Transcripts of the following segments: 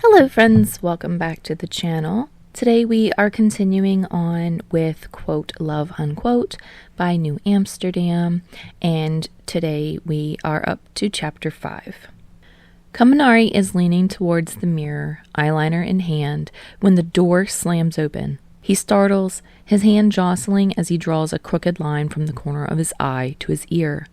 Hello friends, welcome back to the channel. Today we are continuing on with quote love unquote by New Amsterdam, and today we are up to chapter 5. Kaminari is leaning towards the mirror, eyeliner in hand, when the door slams open. He startles, his hand jostling as he draws a crooked line from the corner of his eye to his ear.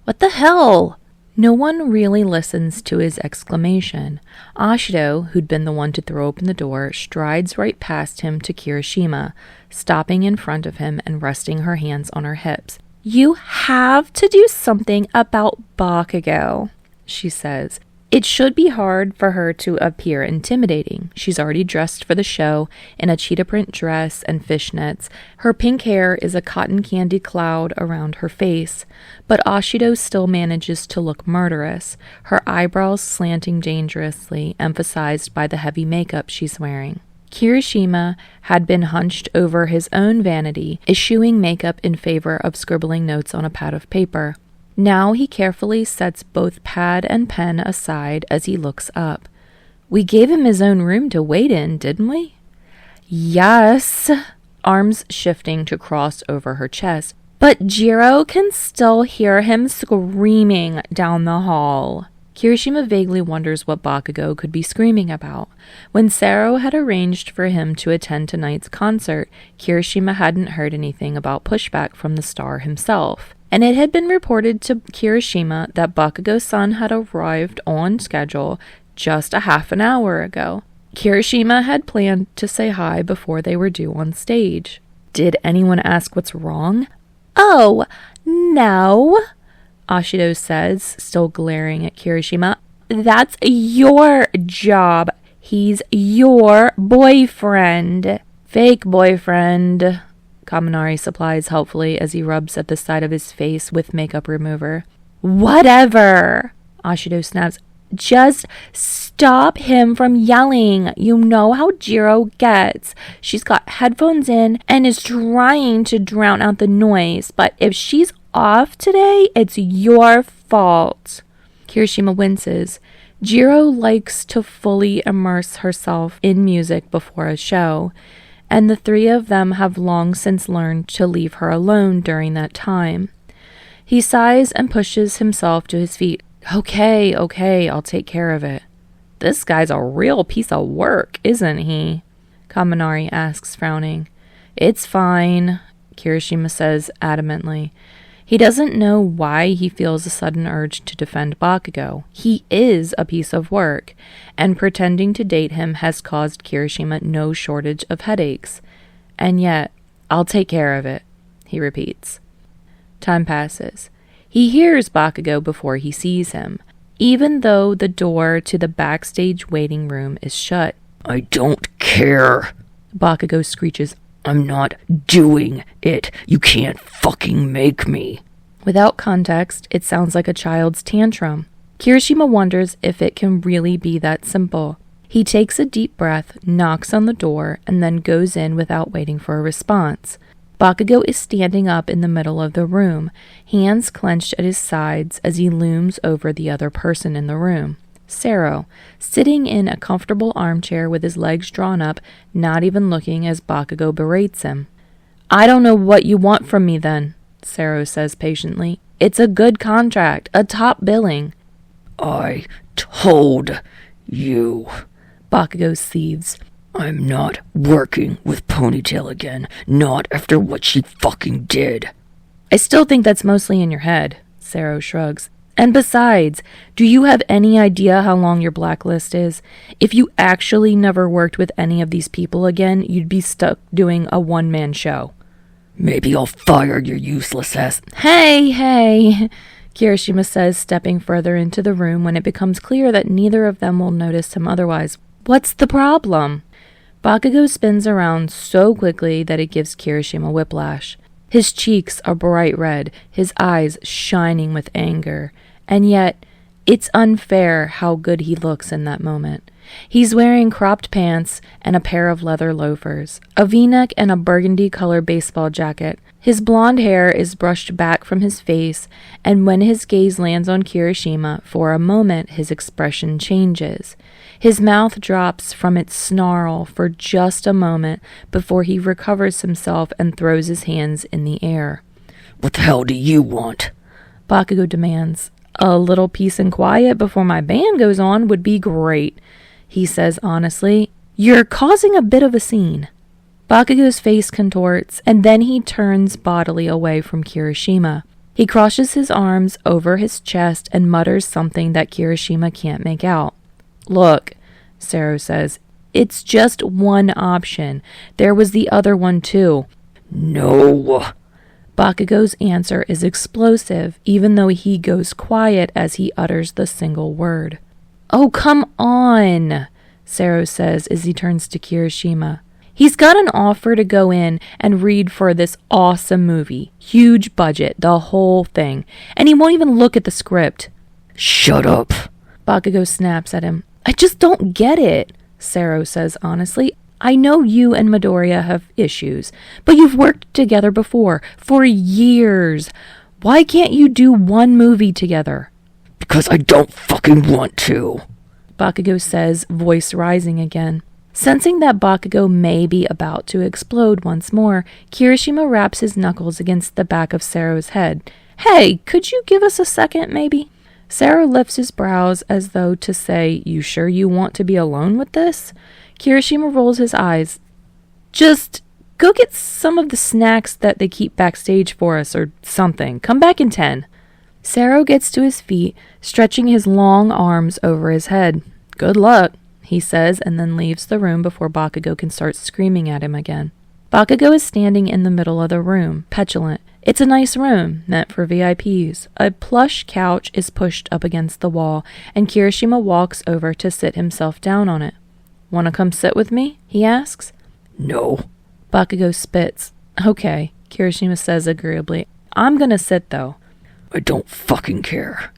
What the hell? No one really listens to his exclamation. Eijiro, who'd been the one to throw open the door, strides right past him to Kirishima, stopping in front of him and resting her hands on her hips. "You have to do something about Bakugou," she says. It should be hard for her to appear intimidating. She's already dressed for the show in a cheetah print dress and fishnets. Her pink hair is a cotton candy cloud around her face, but Eijiro still manages to look murderous, her eyebrows slanting dangerously, emphasized by the heavy makeup she's wearing. Kirishima had been hunched over his own vanity, eschewing makeup in favor of scribbling notes on a pad of paper. Now he carefully sets both pad and pen aside as he looks up. "We gave him his own room to wait in, didn't we?" "Yes," arms shifting to cross over her chest. "But Jiro can still hear him screaming down the hall." Kirishima vaguely wonders what Bakugou could be screaming about. When Sero had arranged for him to attend tonight's concert, Kirishima hadn't heard anything about pushback from the star himself. And it had been reported to Kirishima that Bakugou-san had arrived on schedule just a half an hour ago. Kirishima had planned to say hi before they were due on stage. Did anyone ask what's wrong? "Oh, no," Eijiro says, still glaring at Kirishima. "That's your job. He's your boyfriend." "Fake boyfriend," Kaminari supplies helpfully as he rubs at the side of his face with makeup remover. "Whatever," Eijiro snaps. "Just stop him from yelling. You know how Jiro gets. She's got headphones in and is trying to drown out the noise, but if she's off today, it's your fault." Kirishima winces. Jiro likes to fully immerse herself in music before a show, and the three of them have long since learned to leave her alone during that time. He sighs and pushes himself to his feet. Okay, I'll take care of it." "This guy's a real piece of work, isn't he?" Kaminari asks, frowning. "It's fine," Kirishima says adamantly. He doesn't know why he feels a sudden urge to defend Bakugou. He is a piece of work, and pretending to date him has caused Kirishima no shortage of headaches. And yet, "I'll take care of it," he repeats. Time passes. He hears Bakugou before he sees him, even though the door to the backstage waiting room is shut. "I don't care," Bakugou screeches. "I'm not doing it. You can't fucking make me." Without context, it sounds like a child's tantrum. Kirishima wonders if it can really be that simple. He takes a deep breath, knocks on the door, and then goes in without waiting for a response. Bakugou is standing up in the middle of the room, hands clenched at his sides as he looms over the other person in the room. Sero, sitting in a comfortable armchair with his legs drawn up, not even looking as Bakugou berates him. "I don't know what you want from me then," Sero says patiently. "It's a good contract, a top billing." "I told you," Bakugou seethes. "I'm not working with Ponytail again, not after what she fucking did." "I still think that's mostly in your head," Sero shrugs. "And besides, do you have any idea how long your blacklist is? If you actually never worked with any of these people again, you'd be stuck doing a one-man show." "Maybe I'll fire your useless ass." Hey, Kirishima says, stepping further into the room when it becomes clear that neither of them will notice him otherwise. "What's the problem?" Bakugou spins around so quickly that it gives Kirishima whiplash. His cheeks are bright red, his eyes shining with anger, and yet, It's unfair how good he looks in that moment. He's wearing cropped pants and a pair of leather loafers, a V-neck and a burgundy-colored baseball jacket. His blonde hair is brushed back from his face, and when his gaze lands on Kirishima, for a moment his expression changes. His mouth drops from its snarl for just a moment before he recovers himself and throws his hands in the air. What the hell do you want? Bakugou demands. A little peace and quiet before my band goes on would be great, he says honestly. You're causing a bit of a scene. Bakugou's face contorts, and then he turns bodily away from Kirishima. He crosses his arms over his chest and mutters something that Kirishima can't make out. Look, Sero says, it's just one option. There was the other one too. No. Bakugou's answer is explosive, even though he goes quiet as he utters the single word. Oh, come on, Sero says as he turns to Kirishima. He's got an offer to go in and read for this awesome movie. Huge budget, the whole thing. And he won't even look at the script. Shut up. Bakugou snaps at him. I just don't get it, Sero says honestly. I know you and Midoriya have issues, but you've worked together before, for years. Why can't you do one movie together? Because I don't fucking want to, Bakugou says, voice rising again. Sensing that Bakugou may be about to explode once more, Kirishima wraps his knuckles against the back of Sero's head. Hey, could you give us a second, maybe? Sero lifts his brows as though to say, you sure you want to be alone with this? Kirishima rolls his eyes. Just go get some of the snacks that they keep backstage for us or something. Come back in 10. Sero gets to his feet, stretching his long arms over his head. Good luck, he says, and then leaves the room before Bakugou can start screaming at him again. Bakugou is standing in the middle of the room, petulant. It's a nice room, meant for VIPs. A plush couch is pushed up against the wall, and Kirishima walks over to sit himself down on it. Want to come sit with me? He asks. No. Bakugou spits. Okay, Kirishima says agreeably. I'm gonna sit, though. I don't fucking care.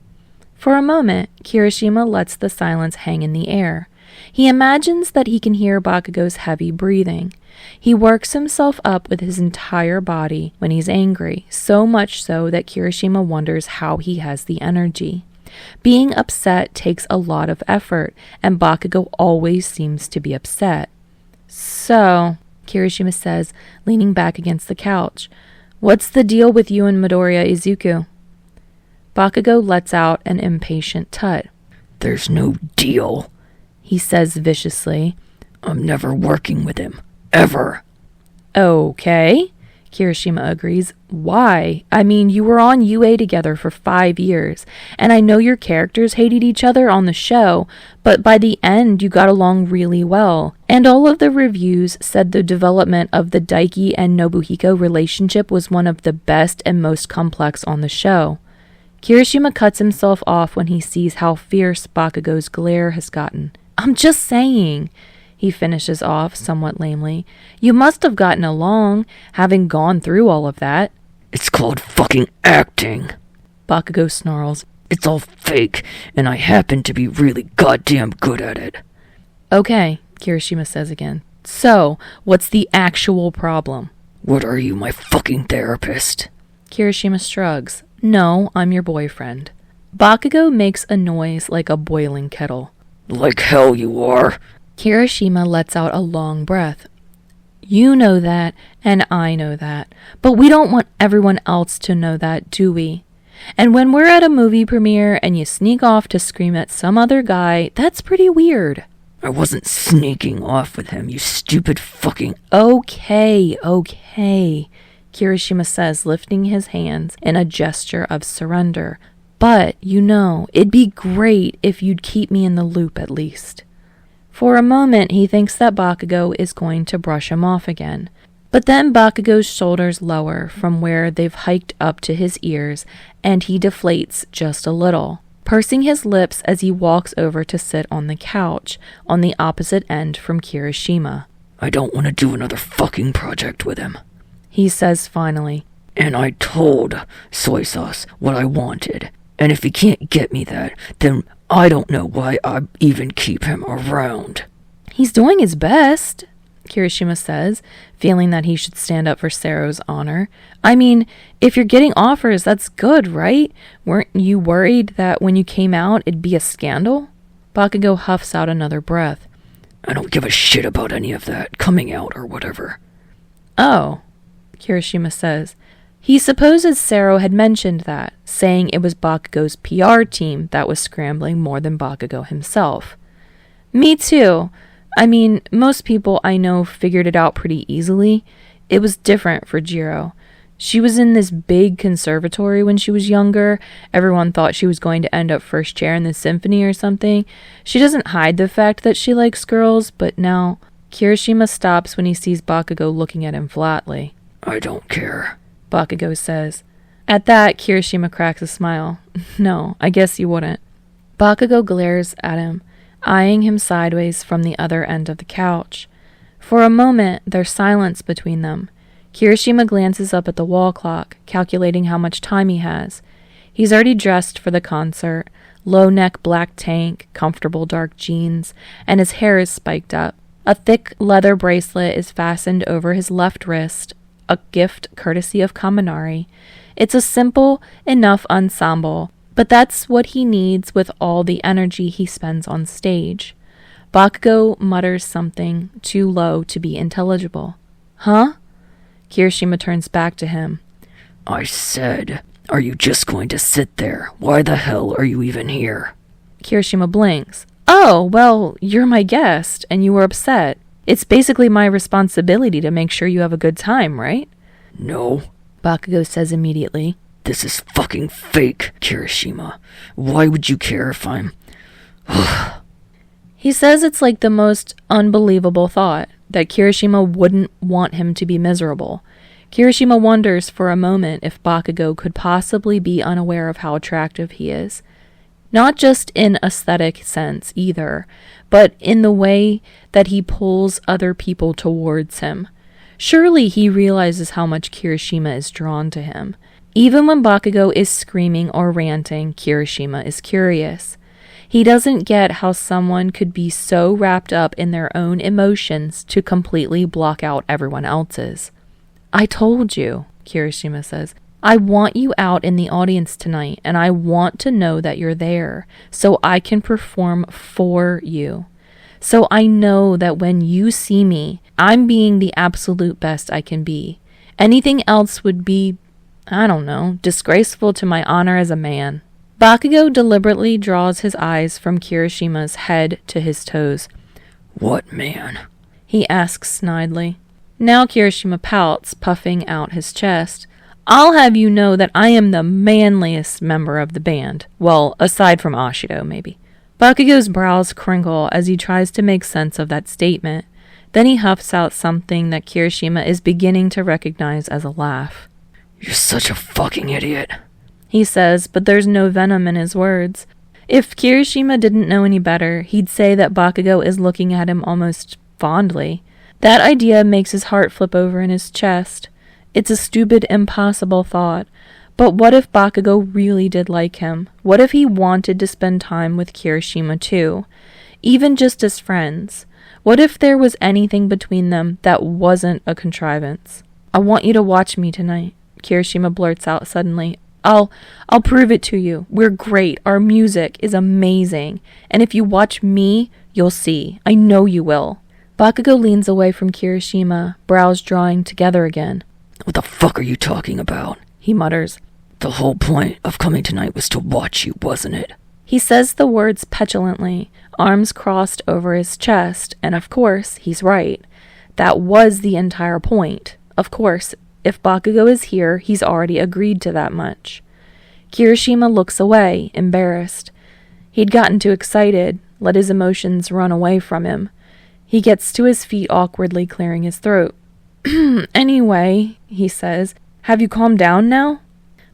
For a moment, Kirishima lets the silence hang in the air. He imagines that he can hear Bakugou's heavy breathing. He works himself up with his entire body when he's angry, so much so that Kirishima wonders how he has the energy. Being upset takes a lot of effort, and Bakugou always seems to be upset. So, Kirishima says, leaning back against the couch, what's the deal with you and Midoriya Izuku? Bakugou lets out an impatient tut. There's no deal, he says viciously. I'm never working with him. Ever. Okay, Kirishima agrees. Why? I mean, you were on UA together for 5 years, and I know your characters hated each other on the show, but by the end you got along really well. And all of the reviews said the development of the Daiki and Nobuhiko relationship was one of the best and most complex on the show. Kirishima cuts himself off when he sees how fierce Bakugou's glare has gotten. I'm just saying, he finishes off somewhat lamely. You must have gotten along, having gone through all of that. It's called fucking acting, Bakugou snarls. It's all fake, and I happen to be really goddamn good at it. Okay, Kirishima says again. So, what's the actual problem? What are you, my fucking therapist? Kirishima shrugs. No, I'm your boyfriend. Bakugou makes a noise like a boiling kettle. Like hell you are. Kirishima lets out a long breath. You know that, and I know that, but we don't want everyone else to know that, do we? And when we're at a movie premiere and you sneak off to scream at some other guy, that's pretty weird. I wasn't sneaking off with him, you stupid fucking... Okay, Kirishima says, lifting his hands in a gesture of surrender. But, you know, it'd be great if you'd keep me in the loop at least. For a moment, he thinks that Bakugou is going to brush him off again. But then Bakugou's shoulders lower from where they've hiked up to his ears, and he deflates just a little, pursing his lips as he walks over to sit on the couch, on the opposite end from Kirishima. I don't want to do another fucking project with him, he says finally. And I told Soy Sauce what I wanted. And if he can't get me that, then I don't know why I even keep him around. He's doing his best, Kirishima says, feeling that he should stand up for Sero's honor. I mean, if you're getting offers, that's good, right? Weren't you worried that when you came out, it'd be a scandal? Bakugou huffs out another breath. I don't give a shit about any of that, coming out or whatever. Oh, Kirishima says. He supposes Sero had mentioned that, saying it was Bakugou's PR team that was scrambling more than Bakugou himself. Me too. I mean, most people I know figured it out pretty easily. It was different for Eijiro. She was in this big conservatory when she was younger. Everyone thought she was going to end up first chair in the symphony or something. She doesn't hide the fact that she likes girls, but now Kirishima stops when he sees Bakugou looking at him flatly. I don't care, Bakugou says. At that, Kirishima cracks a smile. No, I guess you wouldn't. Bakugou glares at him, eyeing him sideways from the other end of the couch. For a moment, there's silence between them. Kirishima glances up at the wall clock, calculating how much time he has. He's already dressed for the concert, low-neck black tank, comfortable dark jeans, and his hair is spiked up. A thick leather bracelet is fastened over his left wrist, a gift courtesy of Kaminari. It's a simple enough ensemble, but that's what he needs with all the energy he spends on stage. Bakugou mutters something too low to be intelligible. Huh? Kirishima turns back to him. I said, are you just going to sit there? Why the hell are you even here? Kirishima blinks. Oh, well, you're my guest, and you were upset. It's basically my responsibility to make sure you have a good time, right? No, Bakugou says immediately. This is fucking fake, Kirishima. Why would you care if I'm... He says it's like the most unbelievable thought, that Kirishima wouldn't want him to be miserable. Kirishima wonders for a moment if Bakugou could possibly be unaware of how attractive he is. Not just in aesthetic sense either, but in the way that he pulls other people towards him. Surely he realizes how much Kirishima is drawn to him. Even when Bakugou is screaming or ranting, Kirishima is curious. He doesn't get how someone could be so wrapped up in their own emotions to completely block out everyone else's. I told you, Kirishima says. I want you out in the audience tonight, and I want to know that you're there, so I can perform for you. So I know that when you see me, I'm being the absolute best I can be. Anything else would be, I don't know, disgraceful to my honor as a man. Bakugou deliberately draws his eyes from Kirishima's head to his toes. What man? He asks snidely. Now Kirishima pouts, puffing out his chest. I'll have you know that I am the manliest member of the band. Well, aside from Ashido, maybe. Bakugou's brows crinkle as he tries to make sense of that statement. Then he huffs out something that Kirishima is beginning to recognize as a laugh. You're such a fucking idiot, he says, but there's no venom in his words. If Kirishima didn't know any better, he'd say that Bakugou is looking at him almost fondly. That idea makes his heart flip over in his chest. It's a stupid, impossible thought. But what if Bakugou really did like him? What if he wanted to spend time with Kirishima too? Even just as friends? What if there was anything between them that wasn't a contrivance? I want you to watch me tonight, Kirishima blurts out suddenly. I'll prove it to you. We're great. Our music is amazing. And if you watch me, you'll see. I know you will. Bakugou leans away from Kirishima, brows drawing together again. What the fuck are you talking about? He mutters. The whole point of coming tonight was to watch you, wasn't it? He says the words petulantly, arms crossed over his chest, and of course, he's right. That was the entire point. Of course, if Bakugou is here, he's already agreed to that much. Kirishima looks away, embarrassed. He'd gotten too excited, let his emotions run away from him. He gets to his feet awkwardly, clearing his throat. Anyway, he says, have you calmed down now?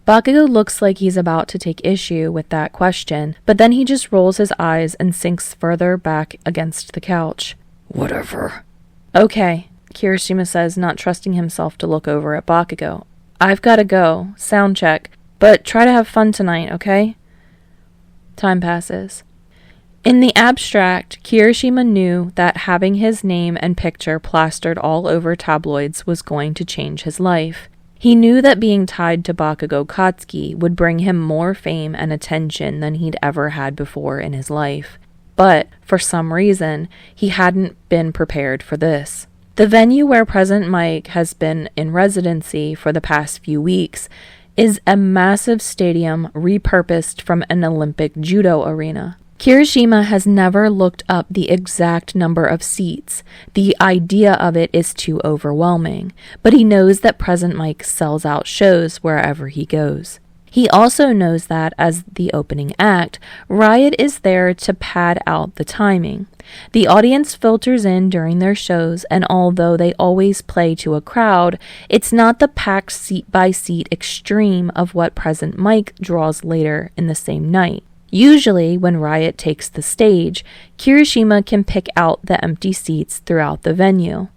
Bakugou looks like he's about to take issue with that question, but then he just rolls his eyes and sinks further back against the couch. Whatever. Okay, Kirishima says, not trusting himself to look over at Bakugou. I've gotta go. Sound check. But try to have fun tonight, okay? Time passes. In the abstract, Kirishima knew that having his name and picture plastered all over tabloids was going to change his life. He knew that being tied to Bakugou Katsuki would bring him more fame and attention than he'd ever had before in his life. But, for some reason, he hadn't been prepared for this. The venue where President Mike has been in residency for the past few weeks is a massive stadium repurposed from an Olympic judo arena. Kirishima has never looked up the exact number of seats. The idea of it is too overwhelming, but he knows that President Mike sells out shows wherever he goes. He also knows that, as the opening act, Riot is there to pad out the timing. The audience filters in during their shows, and although they always play to a crowd, it's not the packed seat-by-seat extreme of what President Mike draws later in the same night. Usually, when Riot takes the stage, Kirishima can pick out the empty seats throughout the venue.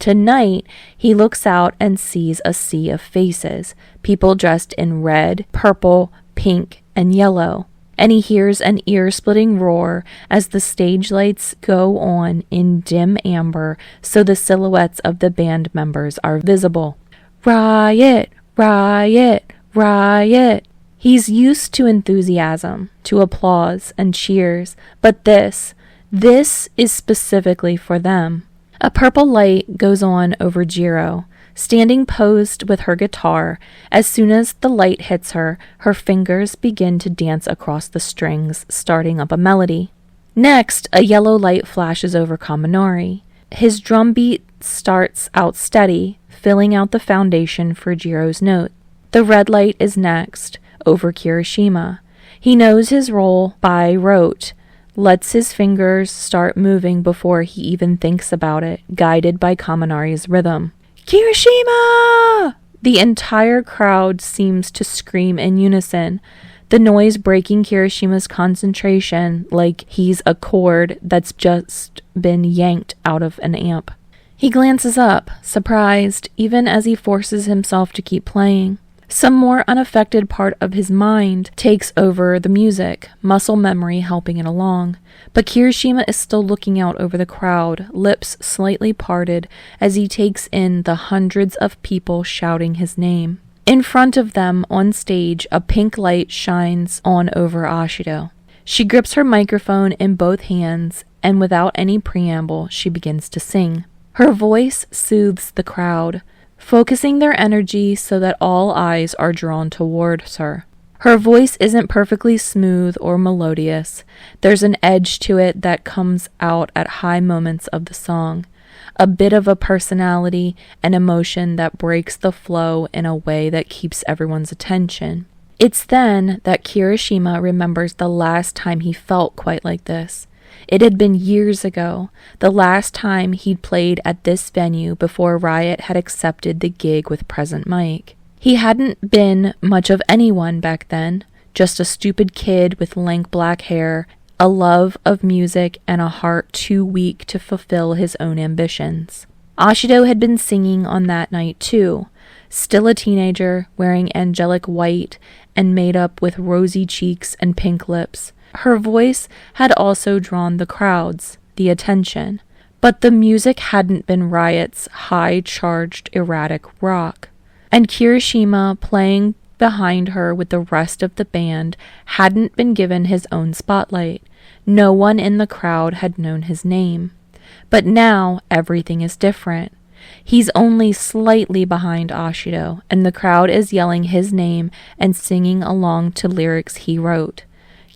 Tonight, he looks out and sees a sea of faces, people dressed in red, purple, pink, and yellow. And he hears an ear-splitting roar as the stage lights go on in dim amber so the silhouettes of the band members are visible. Riot! Riot! Riot! He's used to enthusiasm, to applause and cheers, but this is specifically for them. A purple light goes on over Eijiro, standing posed with her guitar. As soon as the light hits her, her fingers begin to dance across the strings, starting up a melody. Next, a yellow light flashes over Kaminari. His drum beat starts out steady, filling out the foundation for Jiro's note. The red light is next, over Kirishima. He knows his role by rote, lets his fingers start moving before he even thinks about it, guided by Kaminari's rhythm. Kirishima! The entire crowd seems to scream in unison, the noise breaking Kirishima's concentration like he's a cord that's just been yanked out of an amp. He glances up, surprised, even as he forces himself to keep playing. Some more unaffected part of his mind takes over the music, muscle memory helping it along. But Kirishima is still looking out over the crowd, lips slightly parted, as he takes in the hundreds of people shouting his name. In front of them, on stage, a pink light shines on over Eijiro. She grips her microphone in both hands, and without any preamble, she begins to sing. Her voice soothes the crowd, focusing their energy so that all eyes are drawn towards her. Her voice isn't perfectly smooth or melodious. There's an edge to it that comes out at high moments of the song, a bit of a personality and emotion that breaks the flow in a way that keeps everyone's attention. It's then that Kirishima remembers the last time he felt quite like this. It had been years ago, the last time he'd played at this venue before Riot had accepted the gig with President Mike. He hadn't been much of anyone back then, just a stupid kid with lank black hair, a love of music, and a heart too weak to fulfill his own ambitions. Eijiro had been singing on that night too, still a teenager, wearing angelic white and made up with rosy cheeks and pink lips. Her voice had also drawn the crowds, the attention, but the music hadn't been Riot's high-charged, erratic rock. And Kirishima, playing behind her with the rest of the band, hadn't been given his own spotlight. No one in the crowd had known his name. But now, everything is different. He's only slightly behind Eijiro, and the crowd is yelling his name and singing along to lyrics he wrote.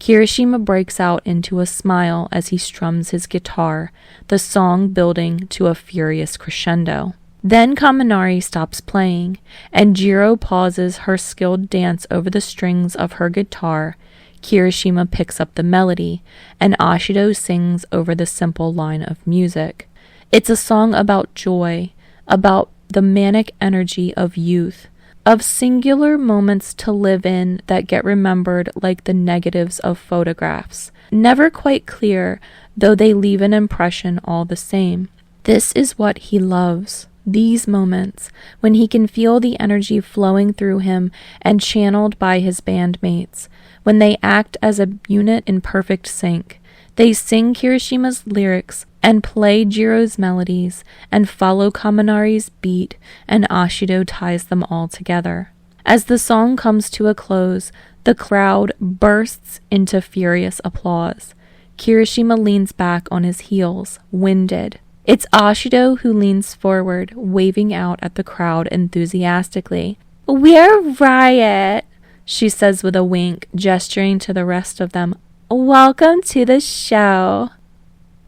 Kirishima breaks out into a smile as he strums his guitar, the song building to a furious crescendo. Then Kaminari stops playing, and Eijiro pauses her skilled dance over the strings of her guitar. Kirishima picks up the melody, and Eijiro sings over the simple line of music. It's a song about joy, about the manic energy of youth, of singular moments to live in that get remembered like the negatives of photographs, never quite clear, though they leave an impression all the same. This is what he loves, these moments, when he can feel the energy flowing through him and channeled by his bandmates, when they act as a unit in perfect sync. They sing Kirishima's lyrics and play Jiro's melodies and follow Kaminari's beat, and Ashido ties them all together. As the song comes to a close, the crowd bursts into furious applause. Kirishima leans back on his heels, winded. It's Ashido who leans forward, waving out at the crowd enthusiastically. "We're Riot," she says with a wink, gesturing to the rest of them. "Welcome to the show."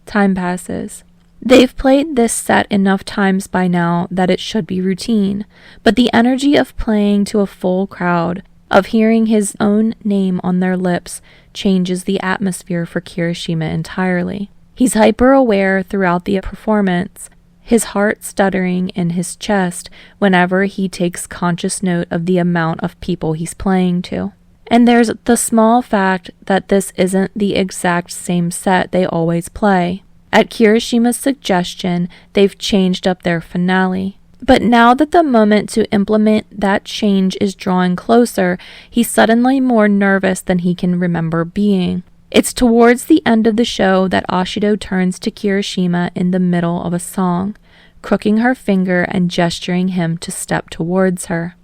Time passes. They've played this set enough times by now that it should be routine, but the energy of playing to a full crowd, of hearing his own name on their lips, changes the atmosphere for Kirishima entirely. He's hyper-aware throughout the performance, his heart stuttering in his chest whenever he takes conscious note of the amount of people he's playing to. And there's the small fact that this isn't the exact same set they always play. At Kirishima's suggestion, they've changed up their finale. But now that the moment to implement that change is drawing closer, he's suddenly more nervous than he can remember being. It's towards the end of the show that Ashido turns to Kirishima in the middle of a song, crooking her finger and gesturing him to step towards her.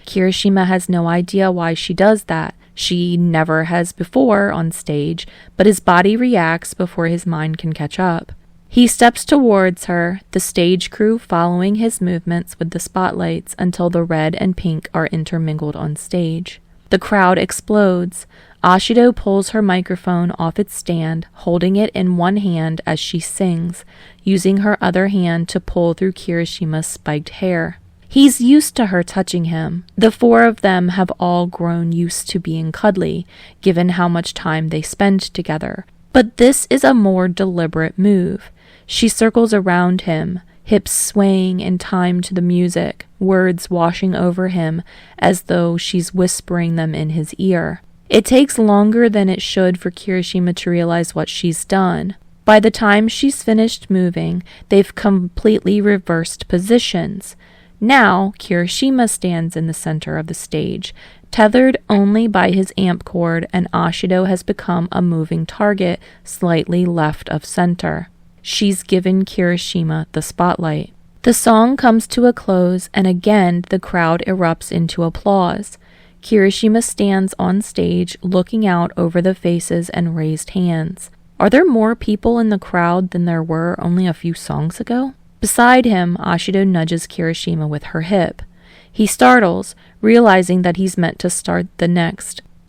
Kirishima has no idea why she does that. She never has before on stage, but his body reacts before his mind can catch up. He steps towards her, the stage crew following his movements with the spotlights until the red and pink are intermingled on stage. The crowd explodes. Ashido pulls her microphone off its stand, holding it in one hand as she sings, using her other hand to pull through Kirishima's spiked hair. He's used to her touching him. The four of them have all grown used to being cuddly, given how much time they spend together. But this is a more deliberate move. She circles around him, hips swaying in time to the music, words washing over him as though she's whispering them in his ear. It takes longer than it should for Kirishima to realize what she's done. By the time she's finished moving, they've completely reversed positions. Now, Kirishima stands in the center of the stage, tethered only by his amp cord, and Ashido has become a moving target slightly left of center. She's given Kirishima the spotlight. The song comes to a close, and again the crowd erupts into applause. Kirishima stands on stage, looking out over the faces and raised hands. Are there more people in the crowd than there were only a few songs ago? Beside him, Ashido nudges Kirishima with her hip. He startles, realizing that he's meant to start the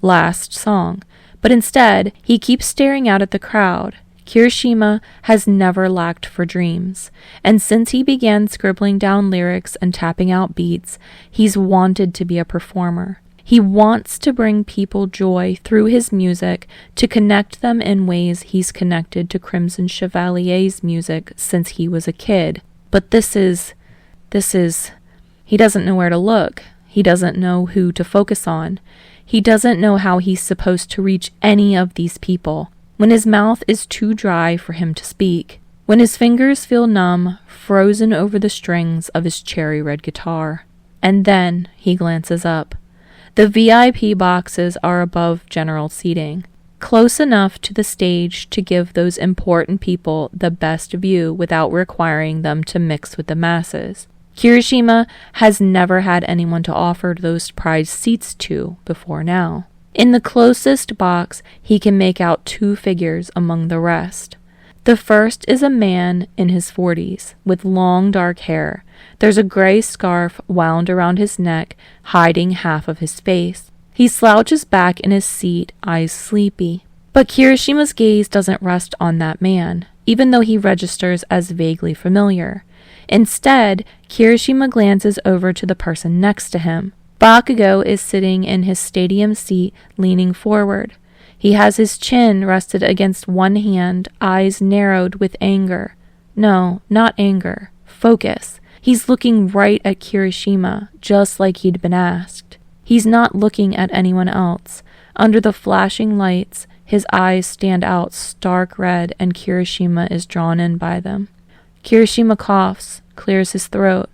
last song, but instead, he keeps staring out at the crowd. Kirishima has never lacked for dreams, and since he began scribbling down lyrics and tapping out beats, he's wanted to be a performer. He wants to bring people joy through his music, to connect them in ways he's connected to Crimson Chevalier's music since he was a kid. But this is, he doesn't know where to look. He doesn't know who to focus on. He doesn't know how he's supposed to reach any of these people. When his mouth is too dry for him to speak. When his fingers feel numb, frozen over the strings of his cherry red guitar. And then he glances up. The VIP boxes are above general seating, close enough to the stage to give those important people the best view without requiring them to mix with the masses. Kirishima has never had anyone to offer those prized seats to before now. In the closest box, he can make out two figures among the rest. The first is a man in his 40s, with long dark hair. There's a gray scarf wound around his neck, hiding half of his face. He slouches back in his seat, eyes sleepy. But Kirishima's gaze doesn't rest on that man, even though he registers as vaguely familiar. Instead, Kirishima glances over to the person next to him. Bakugou is sitting in his stadium seat, leaning forward. He has his chin rested against one hand, eyes narrowed with anger. No, not anger. Focus. He's looking right at Kirishima, just like he'd been asked. He's not looking at anyone else. Under the flashing lights, his eyes stand out stark red, and Kirishima is drawn in by them. Kirishima coughs, clears his throat.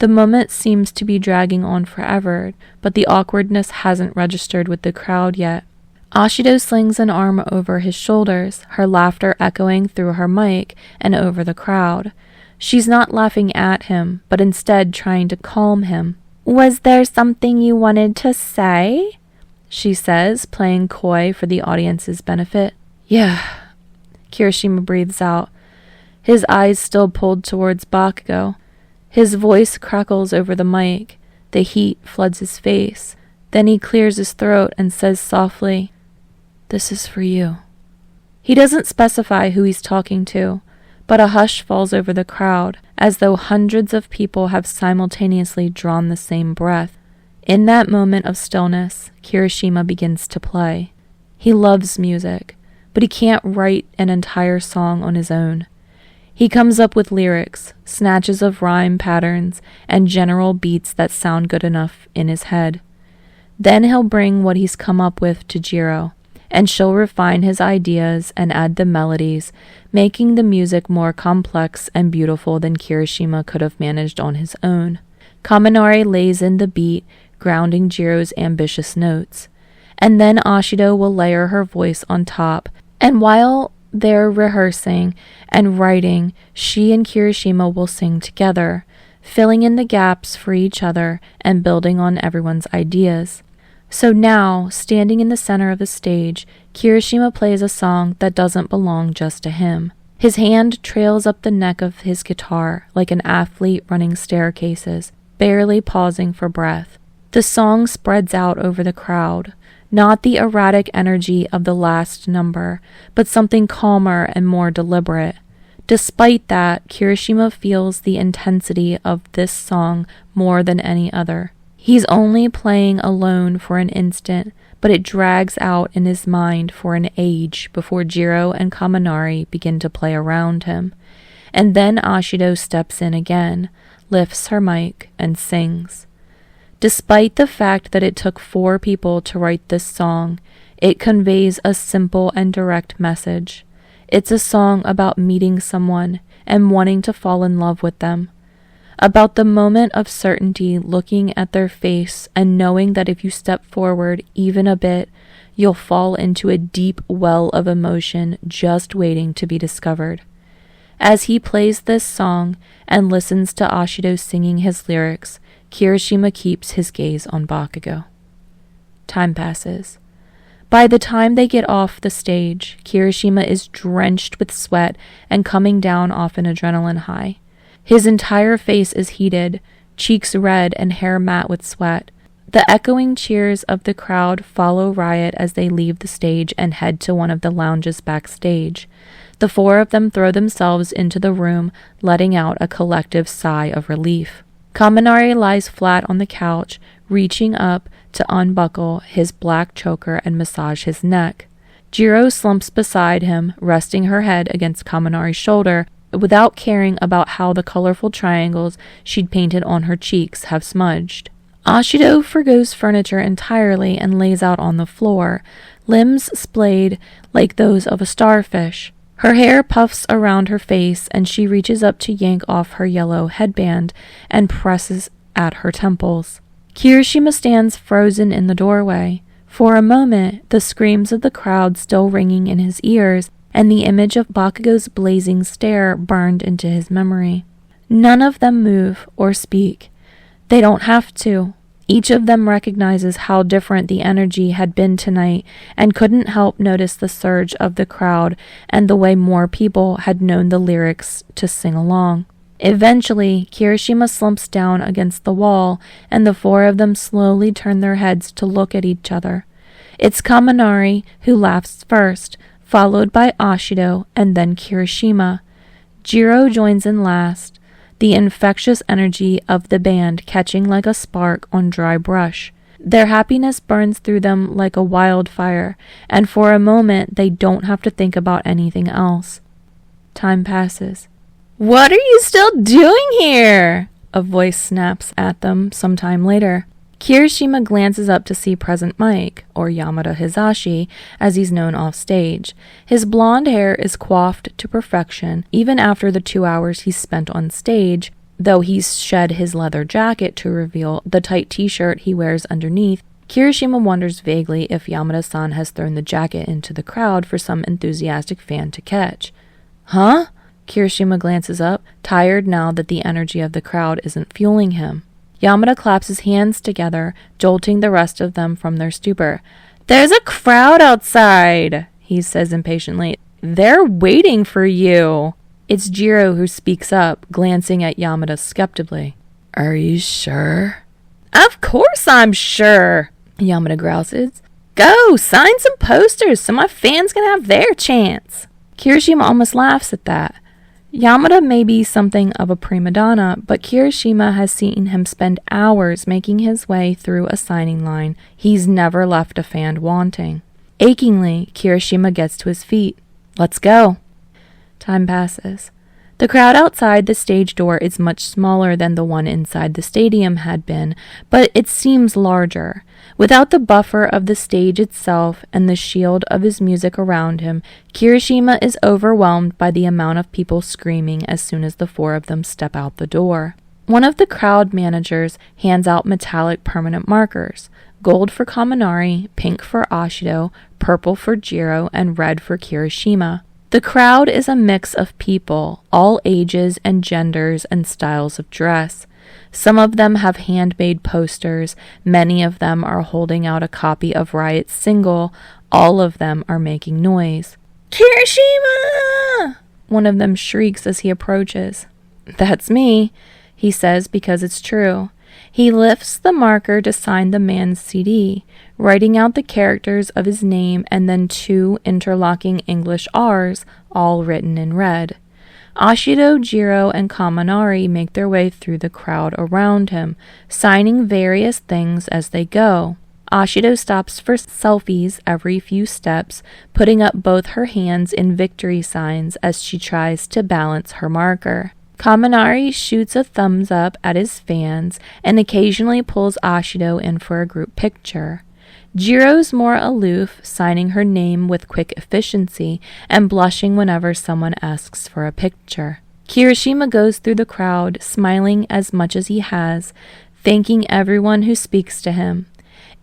The moment seems to be dragging on forever, but the awkwardness hasn't registered with the crowd yet. Aishido slings an arm over his shoulders, her laughter echoing through her mic and over the crowd. She's not laughing at him, but instead trying to calm him. "Was there something you wanted to say?" she says, playing coy for the audience's benefit. "Yeah," Kirishima breathes out, his eyes still pulled towards Bakugou. His voice crackles over the mic. The heat floods his face. Then he clears his throat and says softly, "This is for you." He doesn't specify who he's talking to, but a hush falls over the crowd, as though hundreds of people have simultaneously drawn the same breath. In that moment of stillness, Kirishima begins to play. He loves music, but he can't write an entire song on his own. He comes up with lyrics, snatches of rhyme patterns, and general beats that sound good enough in his head. Then he'll bring what he's come up with to Eijiro, and she'll refine his ideas and add the melodies, making the music more complex and beautiful than Kirishima could have managed on his own. Kaminari lays in the beat, grounding Jiro's ambitious notes. And then Aishido will layer her voice on top, and while they're rehearsing and writing, she and Kirishima will sing together, filling in the gaps for each other and building on everyone's ideas. So now, standing in the center of the stage, Kirishima plays a song that doesn't belong just to him. His hand trails up the neck of his guitar like an athlete running staircases, barely pausing for breath. The song spreads out over the crowd, not the erratic energy of the last number, but something calmer and more deliberate. Despite that, Kirishima feels the intensity of this song more than any other. He's only playing alone for an instant, but it drags out in his mind for an age before Eijiro and Kaminari begin to play around him. And then Aishido steps in again, lifts her mic, and sings. Despite the fact that it took 4 people to write this song, it conveys a simple and direct message. It's a song about meeting someone and wanting to fall in love with them. About the moment of certainty, looking at their face and knowing that if you step forward even a bit, you'll fall into a deep well of emotion just waiting to be discovered. As he plays this song and listens to Aishido singing his lyrics, Kirishima keeps his gaze on Bakugou. Time passes. By the time they get off the stage, Kirishima is drenched with sweat and coming down off an adrenaline high. His entire face is heated, cheeks red and hair matte with sweat. The echoing cheers of the crowd follow Riot as they leave the stage and head to one of the lounges backstage. The 4 of them throw themselves into the room, letting out a collective sigh of relief. Kaminari lies flat on the couch, reaching up to unbuckle his black choker and massage his neck. Eijiro slumps beside him, resting her head against Kaminari's shoulder, without caring about how the colorful triangles she'd painted on her cheeks have smudged. Aishido forgoes furniture entirely and lays out on the floor, limbs splayed like those of a starfish. Her hair puffs around her face, and she reaches up to yank off her yellow headband and presses at her temples. Kirishima stands frozen in the doorway. For a moment, the screams of the crowd still ringing in his ears, and the image of Bakugou's blazing stare burned into his memory. None of them move or speak. They don't have to. Each of them recognizes how different the energy had been tonight and couldn't help notice the surge of the crowd and the way more people had known the lyrics to sing along. Eventually, Kirishima slumps down against the wall, and the 4 of them slowly turn their heads to look at each other. It's Kaminari who laughs first, followed by Aishido and then Kirishima. Eijiro joins in last, the infectious energy of the band catching like a spark on dry brush. Their happiness burns through them like a wildfire, and for a moment they don't have to think about anything else. Time passes. "What are you still doing here?" a voice snaps at them sometime later. Kirishima glances up to see Present Mike, or Yamada Hisashi, as he's known off stage. His blonde hair is coiffed to perfection, even after the 2 hours he spent on stage. though he's shed his leather jacket to reveal the tight t-shirt he wears underneath. Kirishima wonders vaguely if Yamada-san has thrown the jacket into the crowd for some enthusiastic fan to catch. Huh? Kirishima glances up, tired now that the energy of the crowd isn't fueling him. Yamada claps his hands together, jolting the rest of them from their stupor. "There's a crowd outside," he says impatiently. "They're waiting for you." It's Jiro who speaks up, glancing at Yamada skeptically. Are you sure? "Of course I'm sure," Yamada grouses. "Go, sign some posters so my fans can have their chance." Kirishima almost laughs at that. Yamada may be something of a prima donna, but Kirishima has seen him spend hours making his way through a signing line he's never left a fan wanting. Achingly, Kirishima gets to his feet. "Let's go." Time passes. The crowd outside the stage door is much smaller than the one inside the stadium had been, but it seems larger. Without the buffer of the stage itself and the shield of his music around him, Kirishima is overwhelmed by the amount of people screaming as soon as the four of them step out the door. One of the crowd managers hands out metallic permanent markers: gold for Kaminari, pink for Ashido, purple for Jiro, and red for Kirishima. The crowd is a mix of people, all ages and genders and styles of dress. Some of them have handmade posters, many of them are holding out a copy of Riot's single, all of them are making noise. "Kirishima!" One of them shrieks as he approaches. "That's me," he says because it's true. He lifts the marker to sign the man's CD, writing out the characters of his name and then 2 interlocking English R's, all written in red. Ashido, Jiro, and Kaminari make their way through the crowd around him, signing various things as they go. Ashido stops for selfies every few steps, putting up both her hands in victory signs as she tries to balance her marker. Kaminari shoots a thumbs up at his fans and occasionally pulls Ashido in for a group picture. Jiro's more aloof, signing her name with quick efficiency and blushing whenever someone asks for a picture. Kirishima goes through the crowd, smiling as much as he has, thanking everyone who speaks to him.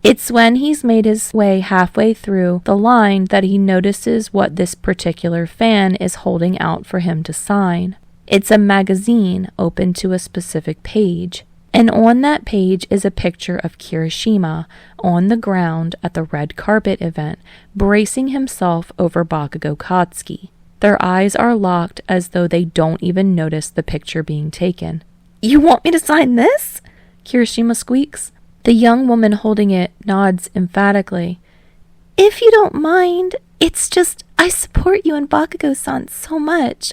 It's when he's made his way halfway through the line that he notices what this particular fan is holding out for him to sign. It's a magazine open to a specific page, and on that page is a picture of Kirishima on the ground at the red carpet event, bracing himself over Bakugou Katsuki. Their eyes are locked as though they don't even notice the picture being taken. "You want me to sign this?" Kirishima squeaks. The young woman holding it nods emphatically. "If you don't mind, it's just I support you and Bakugou-san so much.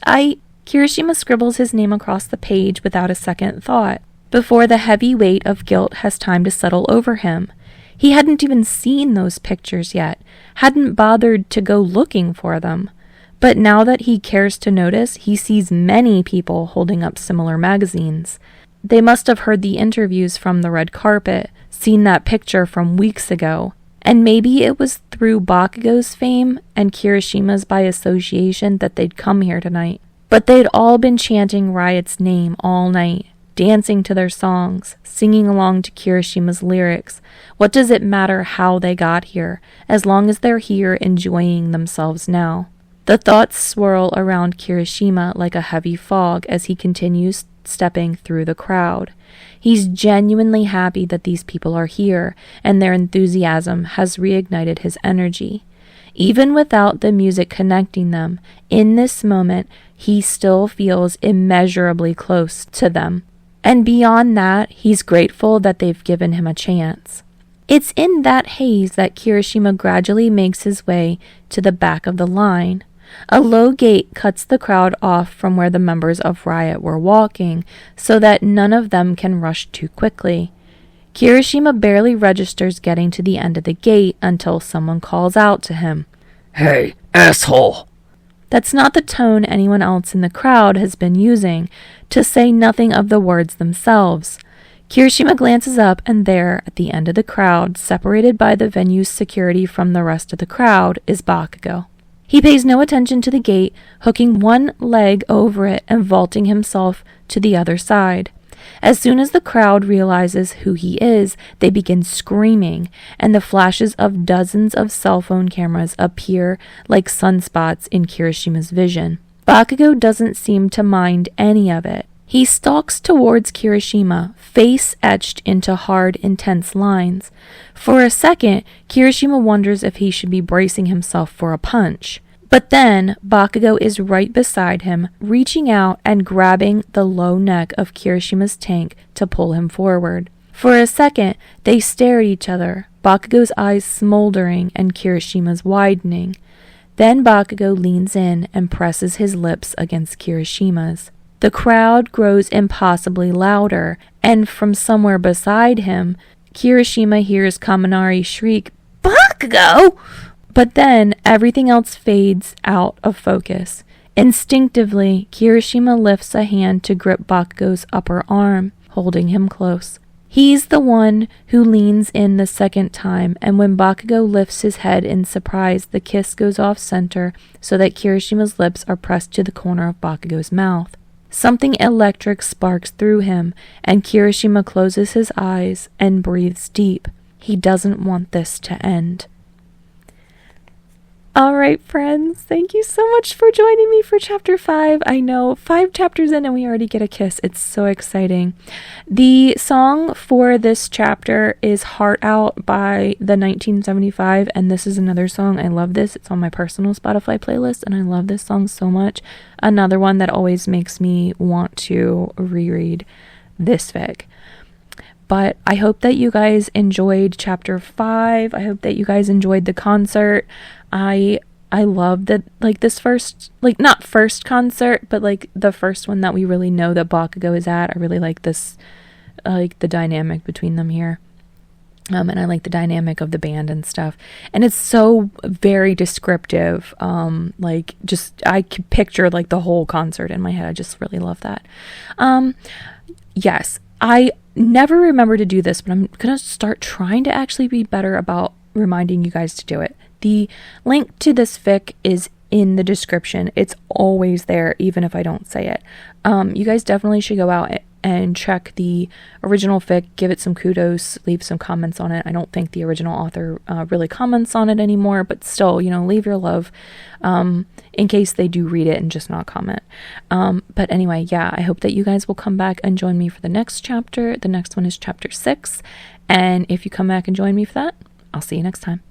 Kirishima scribbles his name across the page without a second thought, before the heavy weight of guilt has time to settle over him. He hadn't even seen those pictures yet, hadn't bothered to go looking for them. But now that he cares to notice, he sees many people holding up similar magazines. They must have heard the interviews from the red carpet, seen that picture from weeks ago, and maybe it was through Bakugou's fame and Kirishima's by association that they'd come here tonight. But they'd all been chanting Riot's name all night, dancing to their songs, singing along to Kirishima's lyrics. What does it matter how they got here, as long as they're here enjoying themselves now? The thoughts swirl around Kirishima like a heavy fog as he continues stepping through the crowd. He's genuinely happy that these people are here, and their enthusiasm has reignited his energy. Even without the music connecting them, in this moment, he still feels immeasurably close to them. And beyond that, he's grateful that they've given him a chance. It's in that haze that Kirishima gradually makes his way to the back of the line. A low gate cuts the crowd off from where the members of Riot were walking, so that none of them can rush too quickly. Kirishima barely registers getting to the end of the gate until someone calls out to him. "Hey, asshole!" That's not the tone anyone else in the crowd has been using, to say nothing of the words themselves. Kirishima glances up, and there, at the end of the crowd, separated by the venue's security from the rest of the crowd, is Bakugou. He pays no attention to the gate, hooking one leg over it and vaulting himself to the other side. As soon as the crowd realizes who he is, they begin screaming, and the flashes of dozens of cell phone cameras appear like sunspots in Kirishima's vision. Bakugou doesn't seem to mind any of it. He stalks towards Kirishima, face etched into hard, intense lines. For a second, Kirishima wonders if he should be bracing himself for a punch. But then, Bakugou is right beside him, reaching out and grabbing the low neck of Kirishima's tank to pull him forward. For a second, they stare at each other, Bakugou's eyes smoldering and Kirishima's widening. Then Bakugou leans in and presses his lips against Kirishima's. The crowd grows impossibly louder, and from somewhere beside him, Kirishima hears Kaminari shriek, "Bakugou!" But then everything else fades out of focus. Instinctively, Kirishima lifts a hand to grip Bakugou's upper arm, holding him close. He's the one who leans in the second time, and when Bakugou lifts his head in surprise, the kiss goes off center so that Kirishima's lips are pressed to the corner of Bakugou's mouth. Something electric sparks through him, and Kirishima closes his eyes and breathes deep. He doesn't want this to end. All right, friends, thank you so much for joining me for chapter 5. I know 5 chapters in and we already get a kiss. It's so exciting. The song for this chapter is Heart Out by the 1975, and this is another song. I love this. It's on my personal Spotify playlist, and I love this song so much. Another one that always makes me want to reread this fic. But I hope that you guys enjoyed chapter 5. I hope that you guys enjoyed the concert. I love that, like, this first, like, not first concert, but like the first one that we really know that Bakugou is at. I really like this, like the dynamic between them here. And I like the dynamic of the band and stuff. And it's so very descriptive. Like, just, I could picture like the whole concert in my head. I just really love that. Yes, I never remember to do this, but I'm going to start trying to actually be better about reminding you guys to do it. The link to this fic is in the description. It's always there, even if I don't say it. You guys definitely should go out and check the original fic, give it some kudos, leave some comments on it. I don't think the original author really comments on it anymore, but still, you know, leave your love in case they do read it and just not comment. But anyway, yeah, I hope that you guys will come back and join me for the next chapter. The next one is chapter 6. And if you come back and join me for that, I'll see you next time.